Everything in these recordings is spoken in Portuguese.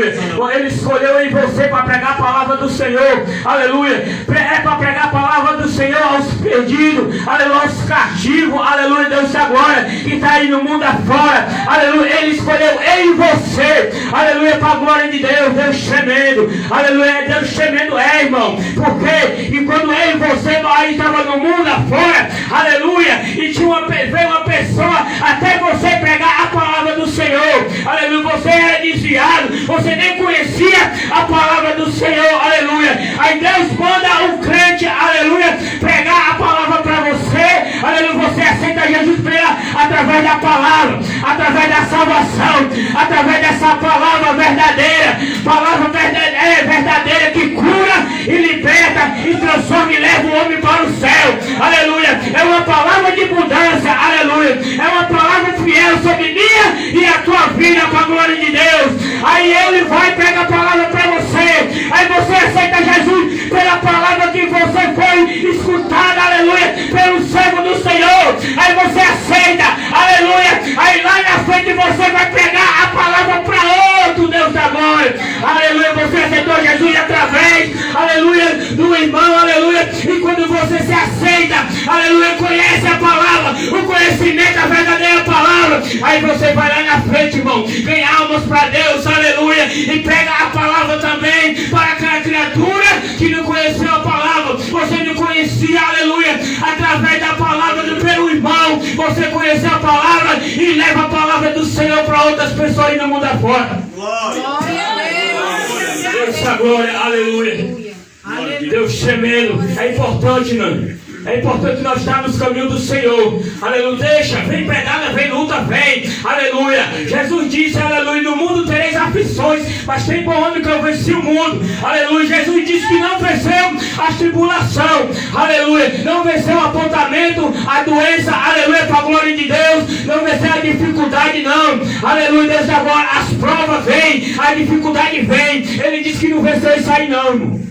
aleluia. Ele escolheu em você para pregar a palavra do Senhor, aleluia. É para pregar a palavra do Senhor aos perdidos, aleluia, aos cativos, aleluia, Deus da glória, que está aí no mundo afora, aleluia. Ele escolheu em você, aleluia, para a glória de Deus, Deus tremendo, aleluia, Deus tremendo, irmão, porque e quando eu e você aí estava no mundo afora, aleluia, e veio uma pessoa até você pregar a palavra do Senhor, aleluia, você era desviado, você nem conhecia a palavra do Senhor, aleluia, aí Deus manda um crente, aleluia, pregar a palavra para você, aleluia, você aceita Jesus através da palavra, através da salvação, através dessa palavra verdadeira, verdadeira que cura e liberta e transforma e leva o homem para o céu, aleluia, é uma palavra de mudança, aleluia, é uma palavra fiel sobre minha e a tua vida para a glória de Deus. Aí ele vai pegar a palavra para você, aí você aceita Jesus pela palavra que você foi escutada, aleluia, pelo servo do Senhor, aí você aceita, aleluia, aí lá na frente você vai pegar a palavra para outro Deus da glória, aleluia, você aceitou Jesus através, aleluia, do irmão, aleluia, e quando você se aceita, aleluia, conhece a palavra, o conhecimento, a verdadeira palavra, aí você vai lá na frente, irmão, ganha almas para Deus, aleluia, e pega a palavra também para aquela criatura que não conheceu a palavra, você não conhecia, aleluia, através da palavra do pelo irmão, você conheceu a palavra e leva a palavra do Senhor para outras pessoas aí no mundo afora. Glória a Deus, Deus, glória, aleluia. Deus tremendo, é importante, não? É importante nós estarmos no caminho do Senhor, aleluia, deixa, vem pedada, vem luta, vem, aleluia, Jesus disse, aleluia, no mundo tereis aflições, mas tem bom ânimo que eu venci o mundo, aleluia, Jesus disse que não venceu a tribulação, aleluia, não venceu o apontamento, a doença, aleluia, para a glória de Deus, não venceu a dificuldade não, aleluia, Deus agora, as provas vêm, a dificuldade vem, ele disse que não venceu isso aí não, irmão.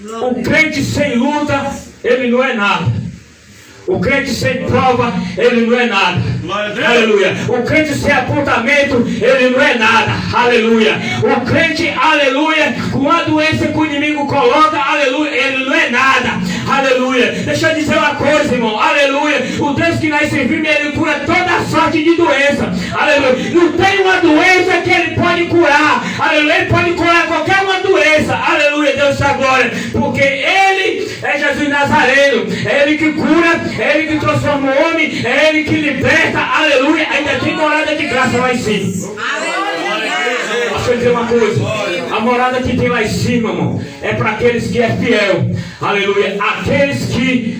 O crente sem luta, ele não é nada. O crente sem prova, ele não é nada. Aleluia. O crente sem apontamento, ele não é nada. Aleluia. O crente, aleluia, com a doença que o inimigo coloca, aleluia, ele não é nada. Aleluia. Deixa eu dizer uma coisa, irmão. Aleluia. O Deus que nós servimos, ele cura toda sorte de doença. Aleluia. Não tem uma doença que ele pode curar. Aleluia. Ele pode curar qualquer uma doença. Aleluia. Deus da glória. Porque ele é Jesus Nazareno. É ele que cura. É ele que transforma o homem. É ele que liberta. Aleluia. Ainda tem morada de graça lá em cima. Aleluia. Deixa eu dizer uma coisa. A morada que tem lá em cima, irmão, é para aqueles que é fiel. Aleluia. Aqueles que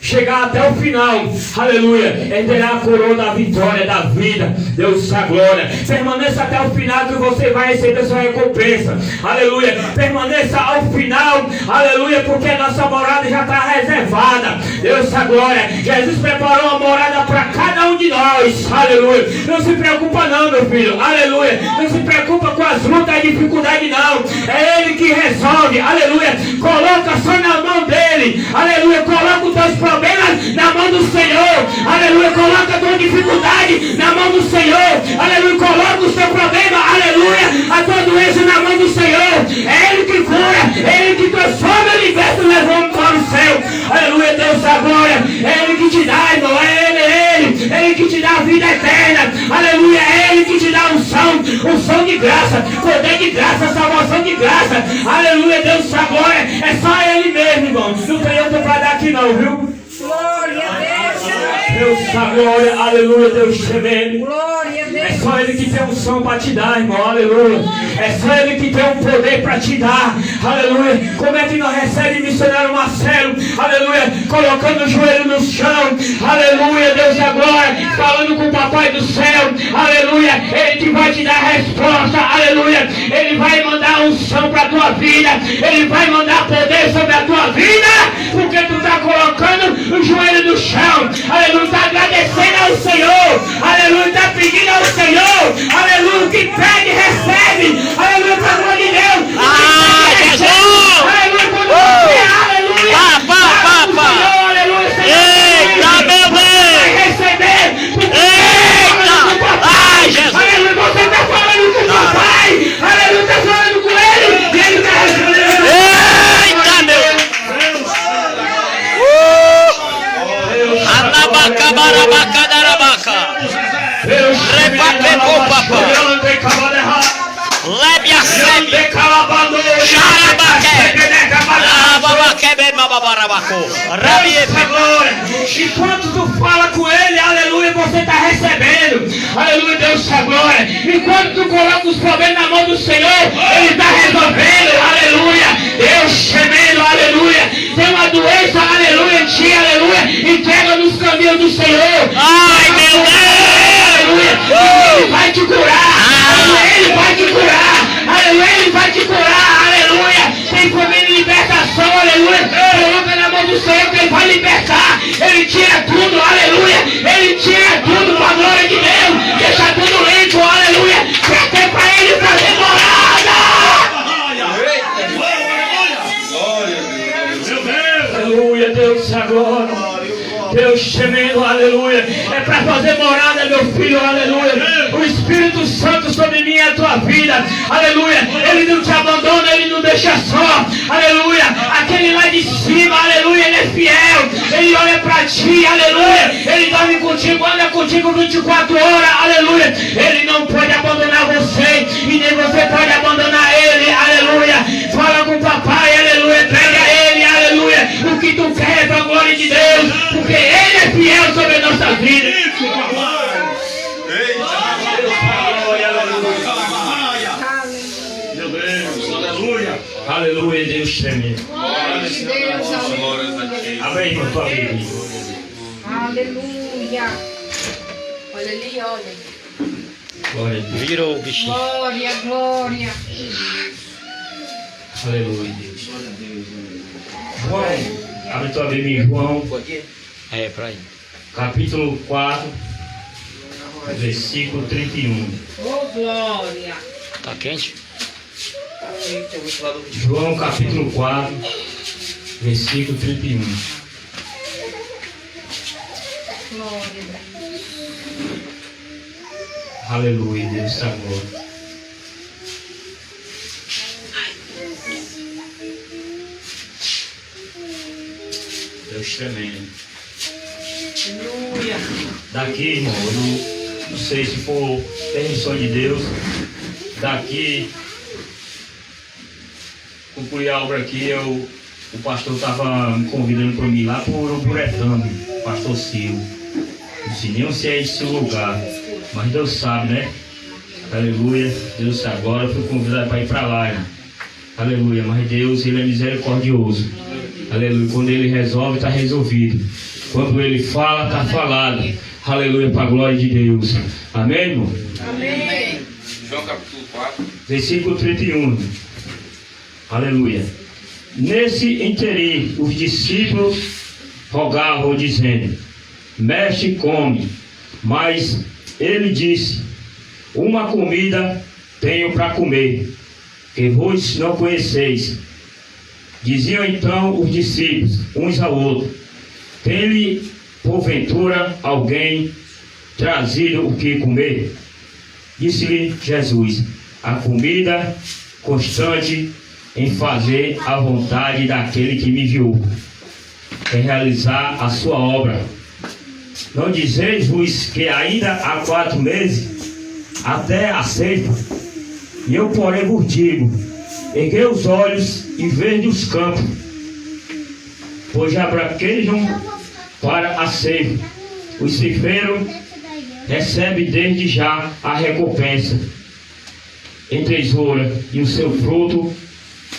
chegar até o final, aleluia, terá a coroa da vitória, da vida. Deus da glória. Permaneça até o final que você vai receber sua recompensa. Aleluia. Permaneça ao final, aleluia, porque a nossa morada já está reservada. Deus da glória. Jesus preparou uma morada para cada um de nós. Aleluia. Não se preocupa não, meu filho. Aleluia. Não se preocupa com as lutas e dificuldades não. É Ele que resolve. Aleluia. Coloca só na mão dele. Aleluia. Coloca os teus problemas na mão do Senhor. Aleluia. Coloca a tua dificuldade na mão do Senhor. Aleluia. Coloca o seu problema. Aleluia. A tua doença na mão do Senhor. É Ele que cura. É Ele que transforma e liberta e levamos para o céu. Aleluia. Deus da glória. É Ele que te dá, irmão. É Ele. É Ele que te dá a vida eterna. Aleluia. É Ele que te dá unção de graça. Poder de graça. Salvação de graça. Aleluia. Deus da glória. É só Ele mesmo, irmão. Não tem outro para dar aqui não, viu? Glória a Deus. Deus da glória, aleluia, Deus tremendo. Glória a Deus. É só Ele que tem unção para te dar, irmão, aleluia. É só Ele que tem um poder para te dar, aleluia. Como é que nós recebemos missionário Marcelo, aleluia, colocando o joelho no chão, aleluia, Deus da glória, falando com o papai do céu, aleluia. Ele que vai te dar a resposta, aleluia. Ele vai mandar unção para a tua vida, Ele vai mandar poder sobre a tua vida, porque tu está colocando o joelho no chão, aleluia, está agradecendo ao Senhor, aleluia, está pedindo ao Senhor, aleluia, que pede, recebe, aleluia, para a glória de Deus, Jesus! aleluia, quando você, aleluia, Senhor, aleluia, eita, meu Deus! vai receber, Eita! Ai, Jesus! aleluia, você está falando com o papai, Rababarabaco. Deus Rabie. da glória. Enquanto tu fala com ele, aleluia, você está recebendo. Aleluia, Deus da glória. Enquanto tu coloca os problemas na mão do Senhor, ele está resolvendo. Aleluia. Deus tremendo, aleluia. Tem uma doença, aleluia, em ti, aleluia. Entrega nos caminhos do Senhor. Ai, meu Deus. Aleluia. Ele vai te curar. Aleluia, ele vai te curar. Aleluia, ele vai te curar. Aleluia. Tem família em libertação, aleluia. Coloca na mão do Senhor que ele vai libertar. Ele tira tudo, aleluia. Ele tira tudo para a glória de Deus. Deixa tudo limpo, aleluia. Até para ele fazer morada. Aleluia, Deus agora. Deus tremendo, aleluia. É para fazer morada, meu filho, aleluia. O Espírito Santo sobre mim é a tua vida, aleluia. Ele não te abandona, ele não deixa só, aleluia. Aquele lá de cima, aleluia, ele é fiel. Ele olha para ti, aleluia. Ele dorme contigo, anda contigo 24 horas, aleluia. Ele não pode abandonar você e nem você pode abandonar ele, aleluia. Fala com o papai, aleluia. Pega ele, aleluia. O que tu quer é para a glória de Deus, porque ele é fiel sobre a nossa vida. Isso, papai. Meu Deus, aleluia. Aleluia, Deus tremendo. Glória de Deus, aleluia. Amém, irmão, tua vida. Aleluia. Olha ali, olha. Glória a Deus. Virou o bichinho. Glória, glória. Aleluia, Deus. João, abre tua Bíblia em João, É, pra aí. capítulo 4, versículo 31. Oh, glória. Tá quente? João, capítulo 4, versículo 31. Glória. Aleluia, Deus está glória. Deus tremendo. Aleluia. Daqui, irmão, eu não sei se for permissão de Deus. Daqui, concluir a obra aqui, o pastor estava me convidando para mim lá por Uburetama, pastor Silvio. Não sei nem se é esse o lugar, mas Deus sabe, né? Aleluia, Deus sabe. Agora eu fui convidado para ir para lá, irmão. Aleluia, mas Deus, Ele é misericordioso. Aleluia, quando Ele resolve, está resolvido. Quando Ele fala, está falado. Aleluia, para a glória de Deus. Amém, irmão? Amém. João capítulo 4. Versículo 31. Aleluia. Nesse interim, os discípulos rogavam, dizendo: Mestre, come. Mas ele disse: Uma comida tenho para comer, que vós não conheceis. Diziam então os discípulos uns ao outro: Tem-lhe porventura alguém trazido o que comer? Disse-lhe Jesus: A comida constante em fazer a vontade daquele que me enviou, em realizar a sua obra. Não dizeis-vos que ainda há 4 meses até a ceifa? E eu, porém, vos digo: erguei os olhos e vede os campos, pois já braquejam para a ceifa. O ceifeiro recebe desde já a recompensa em tesoura e o seu fruto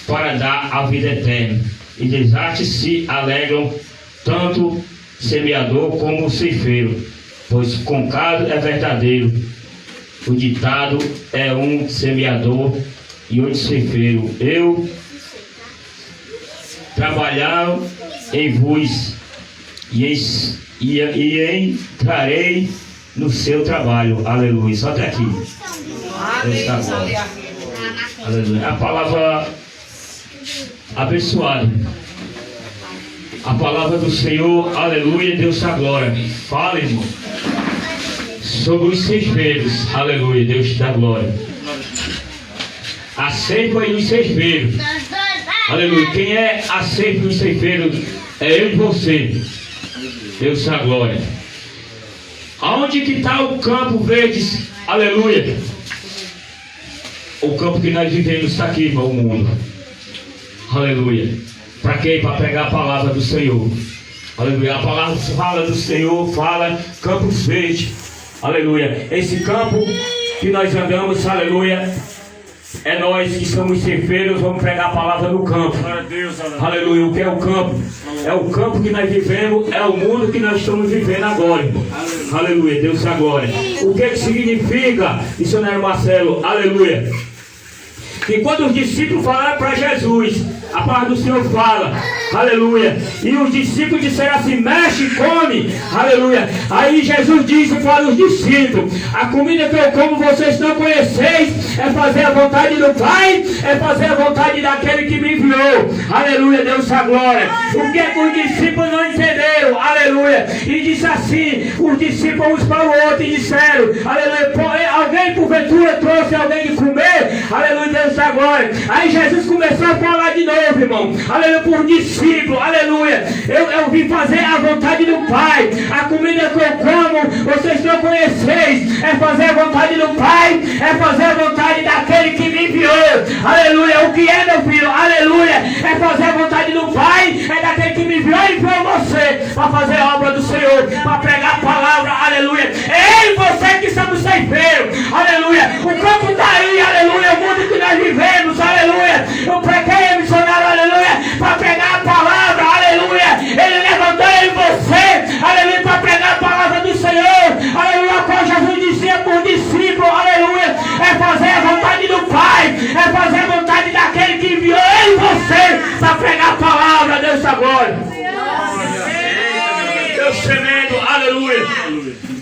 para dar a vida eterna. E desastres se alegram tanto semeador como o ceifeiro, pois o concado é verdadeiro. O ditado é um semeador e outro ceifeiro. Eu trabalhar em vos e entrarei no seu trabalho. Aleluia. Só até aqui. Aleluia. Aleluia. A palavra abençoada. A palavra do Senhor. Aleluia. Deus da glória. Fala, irmão, sobre os ceifeiros. Aleluia. Deus da glória. A ceifa e os ceifeiros. Aleluia. Quem é a ceifa e os ceifeiros? É eu e você. Deus da glória. Aonde que está o campo verde? Aleluia. O campo que nós vivemos está aqui, irmão, o mundo. Aleluia. Para quem? Para pegar a palavra do Senhor. Aleluia. A palavra fala do Senhor, fala campos verdes. Aleluia. Esse campo que nós andamos, aleluia, é nós que somos ceifeiros, vamos pegar a palavra do campo. Aleluia. O que é o campo? É o campo que nós vivemos, é o mundo que nós estamos vivendo agora. Aleluia. Deus agora. O que significa, missionário Marcelo? Aleluia. Que quando os discípulos falaram para Jesus, a palavra do Senhor fala, aleluia, e os discípulos disseram assim, mexe, come, aleluia. Aí Jesus disse para os discípulos, a comida que eu como vocês não conheceis, é fazer a vontade do Pai, é fazer a vontade daquele que me enviou, aleluia, Deus a glória. O que é que os discípulos não entenderam, aleluia, e disse assim, os discípulos uns para o outro e disseram, aleluia, alguém porventura trouxe alguém de comer, aleluia, Deus a glória. Aí Jesus começou a falar de novo, irmão, aleluia, por discípulo, aleluia, eu vim fazer a vontade do Pai, a comida que eu como, vocês não conheceis, é fazer a vontade do Pai, é fazer a vontade daquele que me enviou, aleluia. O que é, meu filho? Aleluia, é fazer a vontade do Pai, é daquele que me enviou e enviou você, para fazer a obra do Senhor, para pregar a palavra, aleluia. Ei, você que somos ceifeiros, aleluia, o campo está aí, aleluia, o mundo que nós vivemos, aleluia, eu preguei, missionário, aleluia, para pregar a palavra, aleluia, ele levantou em você, aleluia, para pregar a palavra do Senhor, aleluia, qual Jesus dizia por discípulo, aleluia, é fazer a vontade do Pai, é fazer a vontade daquele que enviou em você, para pregar a palavra, Deus agora. Deus tremendo, aleluia.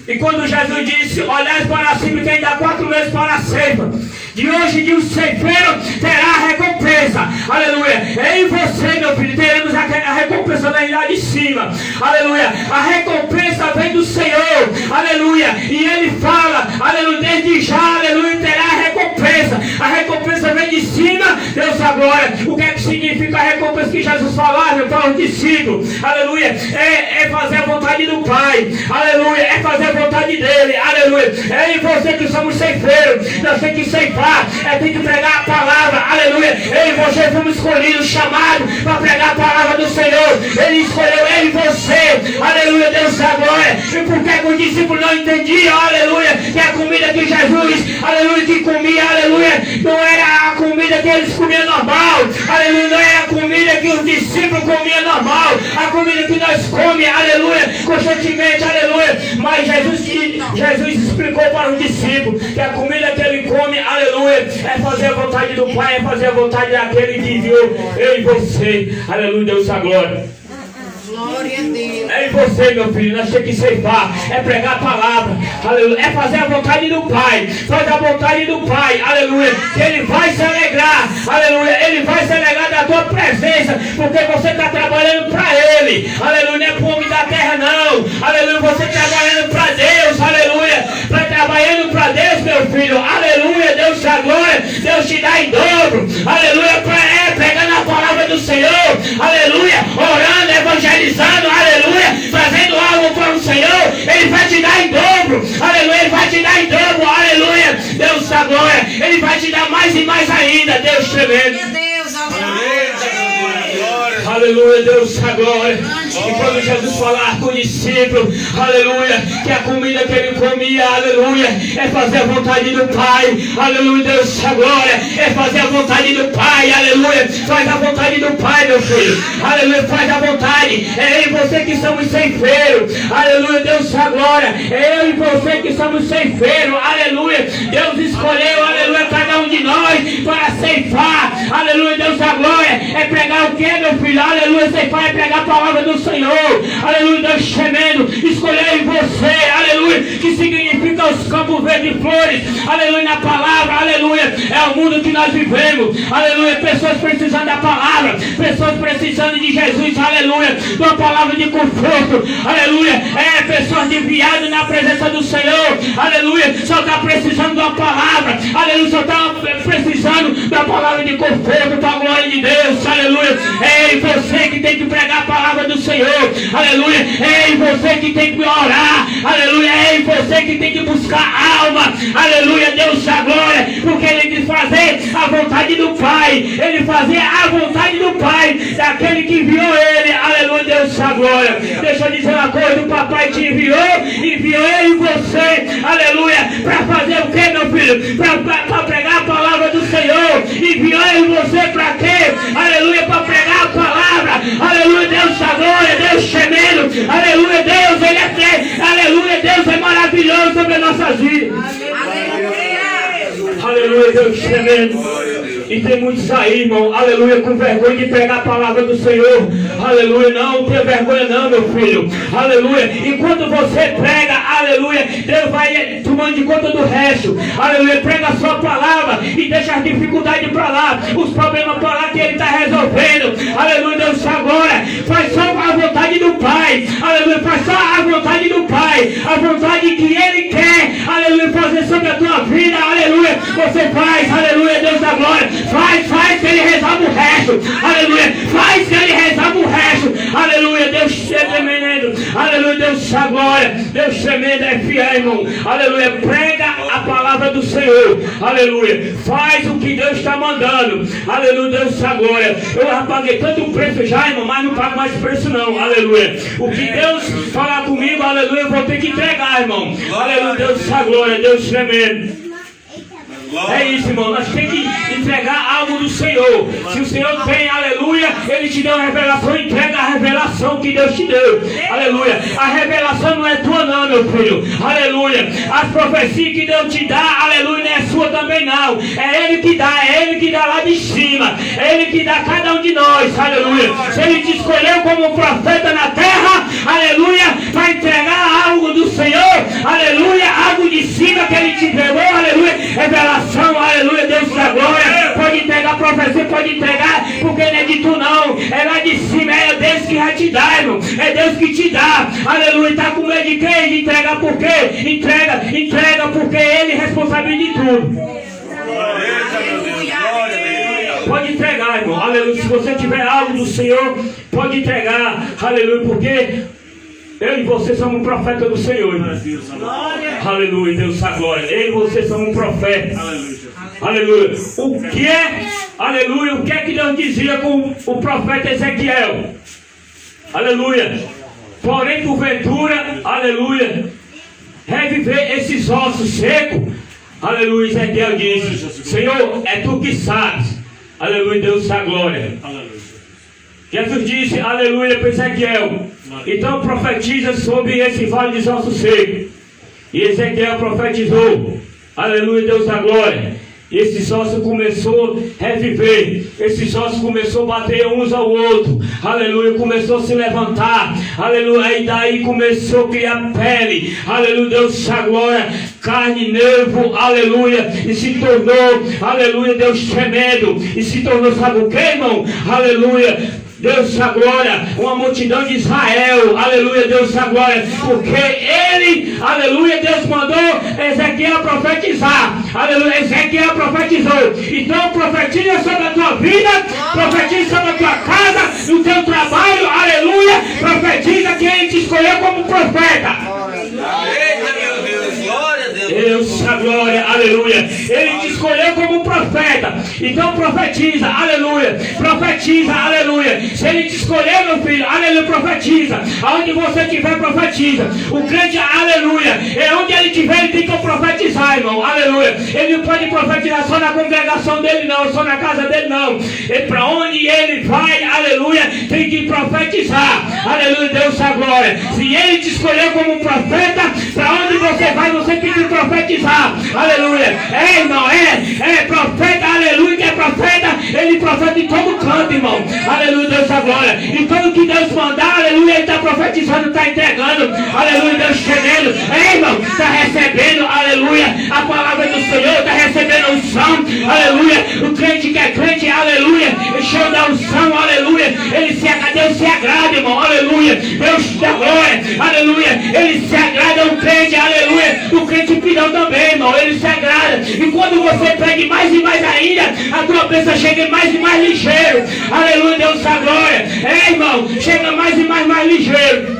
E quando Jesus disse, olhai para cima e quem dá 4 vezes para a ceifa, de hoje em dia o ceifeiro terá a recompensa, aleluia. Em você, meu filho, teremos a recompensa lá de cima, aleluia. A recompensa vem do Senhor, aleluia. E ele fala, aleluia, desde já, aleluia, terá a recompensa. A recompensa vem de cima, Deus agora. O que é que significa a recompensa que Jesus falava para os discípulos? Aleluia. É fazer a vontade do Pai, aleluia. É fazer a vontade dele, aleluia. É em você que somos ceifeiros, nós temos que ceifar, tem que pregar a palavra, aleluia. Eu e você fomos escolhidos, chamados para pregar a palavra do Senhor. Ele escolheu eu e você, aleluia, Deus da glória. E por que os discípulos não entendiam, aleluia, que a comida que Jesus, aleluia, que comia, aleluia, não era a comida que eles comiam normal, aleluia, não era a comida que os discípulos comiam normal, a comida que nós comemos, aleluia, constantemente, aleluia. Mas Jesus explicou para os discípulos que a comida que ele come, aleluia, é fazer a vontade do Pai, é fazer a vontade daquele que enviou eu e você, aleluia, Deus a glória. Glória a Deus. É em você, meu filho, nós temos que ceifar, é pregar a palavra, aleluia, é fazer a vontade do Pai, faz a vontade do Pai, aleluia, que Ele vai se alegrar, aleluia, Ele vai se alegrar da tua presença, porque você está trabalhando para Ele, aleluia, não é para o homem da terra não, aleluia, você trabalhando para Deus, aleluia, trabalhando para Deus, meu filho, aleluia, Deus te glória, Deus te dá em dobro, aleluia, pregando a palavra do Senhor, aleluia, orando, evangelizando, aleluia, fazendo algo para o Senhor, Ele vai te dar em dobro, aleluia, Ele vai te dar em dobro, aleluia, Deus da glória, Ele vai te dar mais e mais ainda, Deus tremendo. Aleluia, Deus da glória. E quando Jesus falar com o discípulo, aleluia, que a comida que ele comia, aleluia, é fazer a vontade do Pai, aleluia, Deus da glória, é fazer a vontade do Pai, aleluia, faz a vontade do Pai, meu filho, aleluia, faz a vontade, é eu e você que somos ceifeiros, aleluia, Deus da glória, é eu e você que somos ceifeiros, aleluia, Deus escolheu, aleluia, cada um de nós para ceifar, aleluia, Deus da glória, é pregar o que, meu filho, aleluia, ceifar é pregar a palavra do Senhor, aleluia, Deus tremendo, escolheu em você, aleluia, que significa os campos verdes e flores, aleluia, na palavra, aleluia, é o mundo que nós vivemos, aleluia, pessoas precisando da palavra, pessoas precisando de Jesus, aleluia, de uma palavra de conforto, aleluia, pessoas desviadas na presença do Senhor, aleluia, só está precisando de uma palavra, aleluia, só está precisando da palavra de conforto para a glória de Deus, aleluia, é você que tem que pregar a palavra do Senhor, aleluia, é você que tem que orar, aleluia, é você que tem que buscar alma, aleluia, Deus da glória, porque Ele diz fazer a a vontade do Pai, ele fazia a vontade do Pai, daquele que enviou ele, aleluia, Deus da glória. Deixa eu dizer uma coisa, o papai te enviou eu e você, aleluia, para fazer o que, meu filho? Para pregar a palavra do Senhor. Enviou eu e você para quê? Aleluia, para pregar a palavra, aleluia, Deus da glória, Deus tremendo, aleluia, Deus, ele é, aleluia, Deus é maravilhoso sobre as nossas vidas. Aleluia, Deus tremendo. E tem muitos aí, irmão, aleluia, com vergonha de pregar a palavra do Senhor. Aleluia, não tenha vergonha não, meu filho. Aleluia, enquanto você prega, aleluia, Deus vai tomando de conta do resto. Aleluia, prega a sua palavra e deixa as dificuldades para lá, os problemas para lá que ele está resolvendo. Aleluia, Deus agora faz só a vontade do Pai. Aleluia, faz só a vontade do Pai, a vontade que ele quer, aleluia, fazer sobre a tua vida. Aleluia, você faz, aleluia, Deus da glória. Faz que ele resolve o resto. Aleluia. Faz que ele resolve o resto. Aleluia. Deus tremendo. Aleluia. Deus da glória. Deus tremendo é fiel, irmão. Aleluia. Prega a palavra do Senhor. Aleluia. Faz o que Deus está mandando. Aleluia. Deus da glória. Eu já paguei tanto preço já, irmão, mas não pago mais preço não. Aleluia. O que Deus falar comigo, aleluia, eu vou ter que entregar, irmão. Aleluia. Deus da glória. Deus tremendo. É isso, irmão, nós temos que entregar algo do Senhor. Se o Senhor tem, aleluia, ele te deu uma revelação, entrega a revelação que Deus te deu. Aleluia. A revelação não é tua não, meu filho. Aleluia. As profecias que Deus te dá, aleluia, não é sua também não. É ele que dá lá de cima. É ele que dá a cada um de nós. Aleluia. Se ele te escolheu como profeta na terra, aleluia, para entregar algo do Senhor, aleluia, algo de cima que ele te entregou, aleluia, revelação. Aleluia, Deus da glória. Pode entregar profecia, pode entregar, porque não é de tu não, é lá de cima, é Deus que vai te dar, irmão. É Deus que te dá, aleluia. Está com medo de quem? De entregar por quê? Entrega porque ele é responsável de tudo. Pode entregar, irmão, aleluia. Se você tiver algo do Senhor, pode entregar, aleluia, porque eu e você somos um profeta do Senhor. Aleluia, Deus da glória. Eu e você somos um profeta. Aleluia. O que é, aleluia, o que é que Deus dizia com o profeta Ezequiel? Aleluia. Porém, porventura, aleluia, reviver esses ossos secos. Aleluia, Ezequiel disse: Senhor, é tu que sabes. Aleluia, Deus da glória. Jesus disse, aleluia, para Ezequiel: então profetiza sobre esse vale de ossos secos. E Ezequiel profetizou, aleluia, Deus da glória. E esses ossos começou a reviver. Esses ossos começou a bater uns ao outro. Aleluia, começou a se levantar. Aleluia, e daí começou a criar pele. Aleluia, Deus da glória. Carne, nervo, aleluia. E se tornou, aleluia, Deus tremendo. E se tornou, sabe o que, irmão? Aleluia, Deus da glória, uma multidão de Israel, aleluia, Deus da glória, porque ele, aleluia, Deus mandou Ezequiel profetizar, aleluia, Ezequiel profetizou. Então profetiza sobre a tua vida, profetiza sobre a tua casa, no teu trabalho, aleluia, profetiza que ele te escolheu como profeta. Deus da glória, aleluia. Ele te escolheu como profeta. Então profetiza, aleluia. Profetiza, aleluia. Se ele te escolheu, meu filho, aleluia, profetiza. Aonde você estiver, profetiza. O crente, aleluia, é onde ele estiver, ele tem que profetizar, irmão, aleluia. Ele não pode profetizar só na congregação dele, não, só na casa dele, não. E para onde ele vai, aleluia, tem que profetizar, aleluia, Deus da glória. Se ele te escolheu como profeta, para onde você vai, você tem que profetizar, aleluia. É, irmão, é profeta, aleluia, que é profeta, ele profeta em todo canto, irmão, aleluia, Deus da glória. E tudo que Deus mandar, aleluia, ele está profetizando, está entregando, aleluia, Deus tremendo. É, irmão, está recebendo, aleluia, a palavra do Senhor, está recebendo a unção, aleluia. O crente que é crente, aleluia, cheio da unção, aleluia, Deus se agrada, irmão, aleluia, Deus da glória, aleluia, ele se agrada ao crente, aleluia. O crente pidão também, irmão, ele se agrada. E quando você pede mais e mais ainda, a tua bênção chega mais e mais ligeiro, aleluia, Deus da glória. É, irmão, chega mais e mais ligeiro.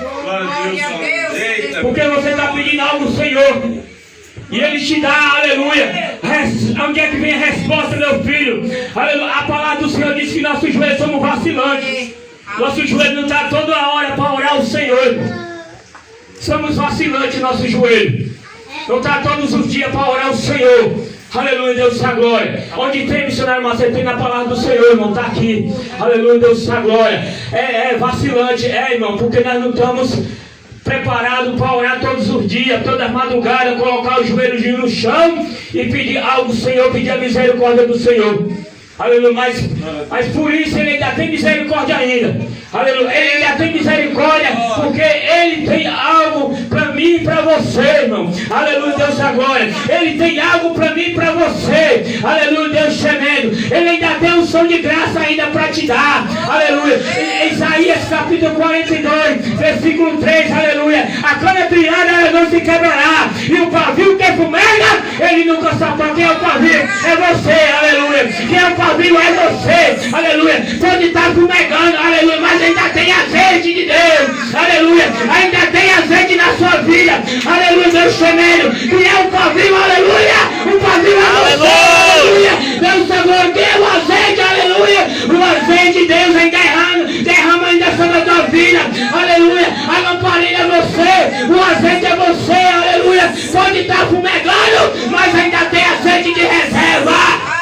Porque você está pedindo algo do Senhor. E Ele te dá, aleluia. Onde é que vem a resposta, meu filho? Aleluia. A palavra do Senhor diz que nossos joelhos somos vacilantes. Nosso joelho não está toda hora para orar ao Senhor. Somos vacilantes, nosso joelho. Não está todos os dias para orar ao Senhor. Aleluia, Deus da glória. Onde tem, missionário Marcelo, tem na palavra do Senhor, irmão. Está aqui. Aleluia, Deus da glória. É vacilante, irmão, porque nós não estamos preparados para orar todos os dias, toda madrugada, colocar os joelhos no chão e pedir algo do Senhor, pedir a misericórdia do Senhor. Aleluia, mas por isso Ele ainda tem misericórdia ainda. Aleluia, Ele ainda tem misericórdia, porque Ele tem algo para mim e para você, irmão. Aleluia, Deus da glória. Ele tem algo para mim e para você. Aleluia, Deus tremendo. Ele ainda tem um som de graça ainda para te dar. Aleluia. Isaías capítulo 42, versículo 3, aleluia. A cana triada, ela não se quebrará. E o pavio que fumega, ele nunca sabe quem é o pavio. É você, aleluia. Quem é o pavio é você, aleluia. Pode estar fumegando, aleluia, mas ainda tem azeite de Deus, aleluia. Ainda tem azeite na sua vida, aleluia, Deus tremendo. Quem é o pavio, aleluia. O pavio é você, aleluia. Deus agora, quem é o azeite, aleluia. O azeite de Deus ainda derrama ainda sobre a tua vida, aleluia. A lamparina é você, o azeite é você, aleluia. Pode estar fumegando, mas ainda tem azeite de reserva.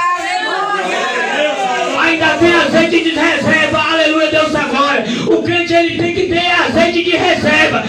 Ainda tem azeite de reserva, aleluia, Deus da glória. O crente, ele tem que ter azeite de reserva.